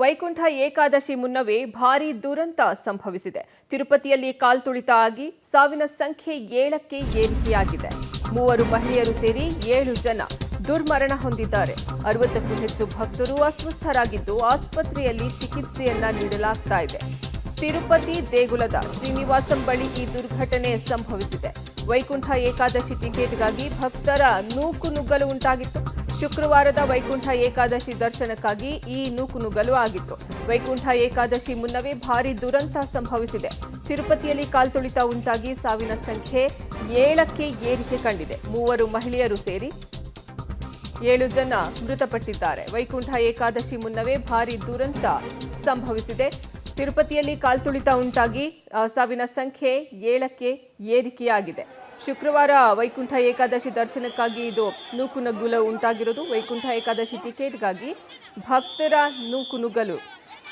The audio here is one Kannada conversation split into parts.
ವೈಕುಂಠ ಏಕಾದಶಿ ಮುನ್ನವೇ ಭಾರೀ ದುರಂತ ಸಂಭವಿಸಿದೆ. ತಿರುಪತಿಯಲ್ಲಿ ಕಾಲ್ತುಳಿತ ಆಗಿ ಸಾವಿನ ಸಂಖ್ಯೆ 7ಕ್ಕೆ ಏರಿಕೆಯಾಗಿದೆ. 3 ಮಹಿಳೆಯರು ಸೇರಿ 7 ಜನ ದುರ್ಮರಣ ಹೊಂದಿದ್ದಾರೆ. 60ಕ್ಕೂ ಹೆಚ್ಚು ಭಕ್ತರು ಅಸ್ವಸ್ಥರಾಗಿದ್ದು ಆಸ್ಪತ್ರೆಯಲ್ಲಿ ಚಿಕಿತ್ಸೆಯನ್ನ ನೀಡಲಾಗ್ತಾ ಇದೆ. ತಿರುಪತಿ ದೇಗುಲದ ಶ್ರೀನಿವಾಸಂ ಬಳಿ ಈ ದುರ್ಘಟನೆ ಸಂಭವಿಸಿದೆ. ವೈಕುಂಠ ಏಕಾದಶಿ ಟಿಕೆಟ್ಗಾಗಿ ಭಕ್ತರ ನೂಕುನುಗ್ಗಲು ಉಂಟಾಗಿತ್ತು. ಶುಕ್ರವಾರದ ವೈಕುಂಠ ಏಕಾದಶಿ ದರ್ಶನಕ್ಕಾಗಿ ಈ ನೂಕುನುಗ್ಗಲು ಆಗಿತ್ತು. ವೈಕುಂಠ ಏಕಾದಶಿ ಮುನ್ನವೇ ಭಾರೀ ದುರಂತ ಸಂಭವಿಸಿದೆ. ತಿರುಪತಿಯಲ್ಲಿ ಕಾಲ್ತುಳಿತ ಉಂಟಾಗಿ ಸಾವಿನ ಸಂಖ್ಯೆ 7ಕ್ಕೆ ಏರಿಕೆ ಕಂಡಿದೆ. 3 ಮಹಿಳೆಯರು ಸೇರಿ 7 ಜನ ಮೃತಪಟ್ಟಿದ್ದಾರೆ. ವೈಕುಂಠ ಏಕಾದಶಿ ಮುನ್ನವೇ ಭಾರೀ ದುರಂತ ಸಂಭವಿಸಿದೆ. ತಿರುಪತಿಯಲ್ಲಿ ಕಾಲ್ತುಳಿತ ಉಂಟಾಗಿ ಸಾವಿನ ಸಂಖ್ಯೆ 7ಕ್ಕೆ ಏರಿಕೆಯಾಗಿದೆ. ಶುಕ್ರವಾರ ವೈಕುಂಠ ಏಕಾದಶಿ ದರ್ಶನಕ್ಕಾಗಿ ಇದು ನೂಕುನುಗ್ಗಲು ಉಂಟಾಗಿರೋದು. ವೈಕುಂಠ ಏಕಾದಶಿ ಟಿಕೆಟ್ಗಾಗಿ ಭಕ್ತರ ನೂಕುನುಗ್ಗಲು.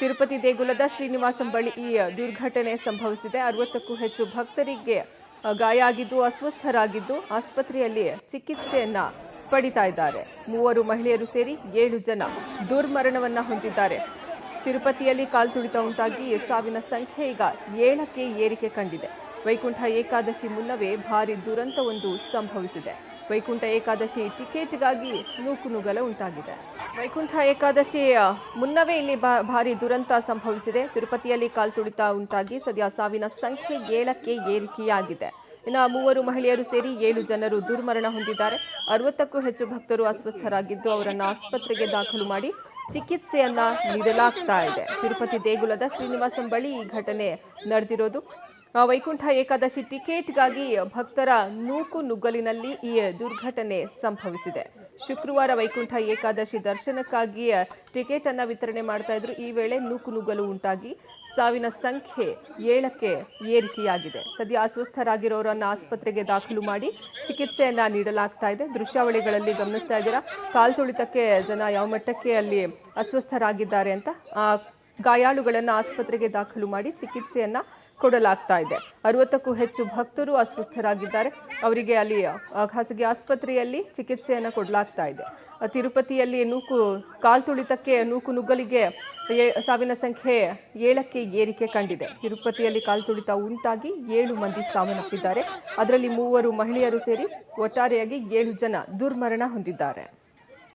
ತಿರುಪತಿ ದೇಗುಲದ ಶ್ರೀನಿವಾಸಂ ಬಳಿ ಈ ದುರ್ಘಟನೆ ಸಂಭವಿಸಿದೆ. 60ಕ್ಕೂ ಹೆಚ್ಚು ಭಕ್ತರಿಗೆ ಗಾಯ ಆಗಿದ್ದು ಅಸ್ವಸ್ಥರಾಗಿದ್ದು ಆಸ್ಪತ್ರೆಯಲ್ಲಿ ಚಿಕಿತ್ಸೆಯನ್ನ ಪಡಿತಾ ಇದ್ದಾರೆ. 3 ಮಹಿಳೆಯರು ಸೇರಿ 7 ಜನ ದುರ್ಮರಣವನ್ನ ಹೊಂದಿದ್ದಾರೆ. ತಿರುಪತಿಯಲ್ಲಿ ಕಾಲ್ತುಳಿತ ಉಂಟಾಗಿ ಸಾವಿನ ಸಂಖ್ಯೆ ಈಗ 7ಕ್ಕೆ ಏರಿಕೆ ಕಂಡಿದೆ. ವೈಕುಂಠ ಏಕಾದಶಿ ಮುನ್ನವೇ ಭಾರೀ ದುರಂತವೊಂದು ಸಂಭವಿಸಿದೆ. ವೈಕುಂಠ ಏಕಾದಶಿ ಟಿಕೆಟ್ಗಾಗಿ ನೂಕುನುಗ್ಗಲು ಉಂಟಾಗಿದೆ. ವೈಕುಂಠ ಏಕಾದಶಿ ಮುನ್ನವೇ ಇಲ್ಲಿ ಭಾರೀ ದುರಂತ ಸಂಭವಿಸಿದೆ. ತಿರುಪತಿಯಲ್ಲಿ ಕಾಲ್ತುಳಿತ ಉಂಟಾಗಿ ಸದ್ಯ ಸಾವಿನ ಸಂಖ್ಯೆ 7ಕ್ಕೆ ಏರಿಕೆಯಾಗಿದೆ. ಇನ್ನು 3 ಮಹಿಳೆಯರು ಸೇರಿ 7 ಜನರು ದುರ್ಮರಣ ಹೊಂದಿದ್ದಾರೆ. 60ಕ್ಕೂ ಹೆಚ್ಚು ಭಕ್ತರು ಅಸ್ವಸ್ಥರಾಗಿದ್ದು ಅವರನ್ನು ಆಸ್ಪತ್ರೆಗೆ ದಾಖಲು ಮಾಡಿ ಚಿಕಿತ್ಸೆಯನ್ನ ನೀಡಲಾಗ್ತಾ ಇದೆ. ತಿರುಪತಿ ದೇಗುಲದ ಶ್ರೀನಿವಾಸಂ ಬಳಿ ಈ ಘಟನೆ ನಡೆದಿರೋದು. ವೈಕುಂಠ ಏಕಾದಶಿ ಟಿಕೆಟ್ಗಾಗಿ ಭಕ್ತರ ನೂಕುನುಗ್ಗಲಿನಲ್ಲಿ ಈ ದುರ್ಘಟನೆ ಸಂಭವಿಸಿದೆ. ಶುಕ್ರವಾರ ವೈಕುಂಠ ಏಕಾದಶಿ ದರ್ಶನಕ್ಕಾಗಿ ಟಿಕೆಟ್ ಅನ್ನ ವಿತರಣೆ ಮಾಡ್ತಾ ಇದ್ರು. ಈ ವೇಳೆ ನೂಕುನುಗ್ಗಲು ಉಂಟಾಗಿ ಸಾವಿನ ಸಂಖ್ಯೆ 7ಕ್ಕೆ ಏರಿಕೆಯಾಗಿದೆ. ಸದ್ಯ ಅಸ್ವಸ್ಥರಾಗಿರೋರನ್ನ ಆಸ್ಪತ್ರೆಗೆ ದಾಖಲು ಮಾಡಿ ಚಿಕಿತ್ಸೆಯನ್ನ ನೀಡಲಾಗ್ತಾ ಇದೆ. ದೃಶ್ಯಾವಳಿಗಳಲ್ಲಿ ಗಮನಿಸ್ತಾ ಇದ್ದೀರಾ ಕಾಲ್ತುಳಿತಕ್ಕೆ ಜನ ಯಾವ ಮಟ್ಟಕ್ಕೆ ಅಲ್ಲಿ ಅಸ್ವಸ್ಥರಾಗಿದ್ದಾರೆ ಅಂತ. ಗಾಯಾಳುಗಳನ್ನು ಆಸ್ಪತ್ರೆಗೆ ದಾಖಲು ಮಾಡಿ ಚಿಕಿತ್ಸೆಯನ್ನ ಕೊಡಲಾಗ್ತಾ ಇದೆ. 60ಕ್ಕೂ ಹೆಚ್ಚು ಭಕ್ತರು ಅಸ್ವಸ್ಥರಾಗಿದ್ದಾರೆ. ಅವರಿಗೆ ಅಲ್ಲಿ ಖಾಸಗಿ ಆಸ್ಪತ್ರೆಯಲ್ಲಿ ಚಿಕಿತ್ಸೆಯನ್ನು ಕೊಡಲಾಗ್ತಾ ಇದೆ. ತಿರುಪತಿಯಲ್ಲಿ ಕಾಲ್ತುಳಿತಕ್ಕೆ ನೂಕುನುಗ್ಗಲಿಗೆ ಸಾವಿನ ಸಂಖ್ಯೆ 7ಕ್ಕೆ ಏರಿಕೆ ಕಂಡಿದೆ. ತಿರುಪತಿಯಲ್ಲಿ ಕಾಲ್ತುಳಿತ ಉಂಟಾಗಿ 7 ಮಂದಿ ಸಾವನ್ನಪ್ಪಿದ್ದಾರೆ. ಅದರಲ್ಲಿ 3 ಮಹಿಳೆಯರು ಸೇರಿ ಒಟ್ಟಾರೆಯಾಗಿ 7 ಜನ ದುರ್ಮರಣ ಹೊಂದಿದ್ದಾರೆ.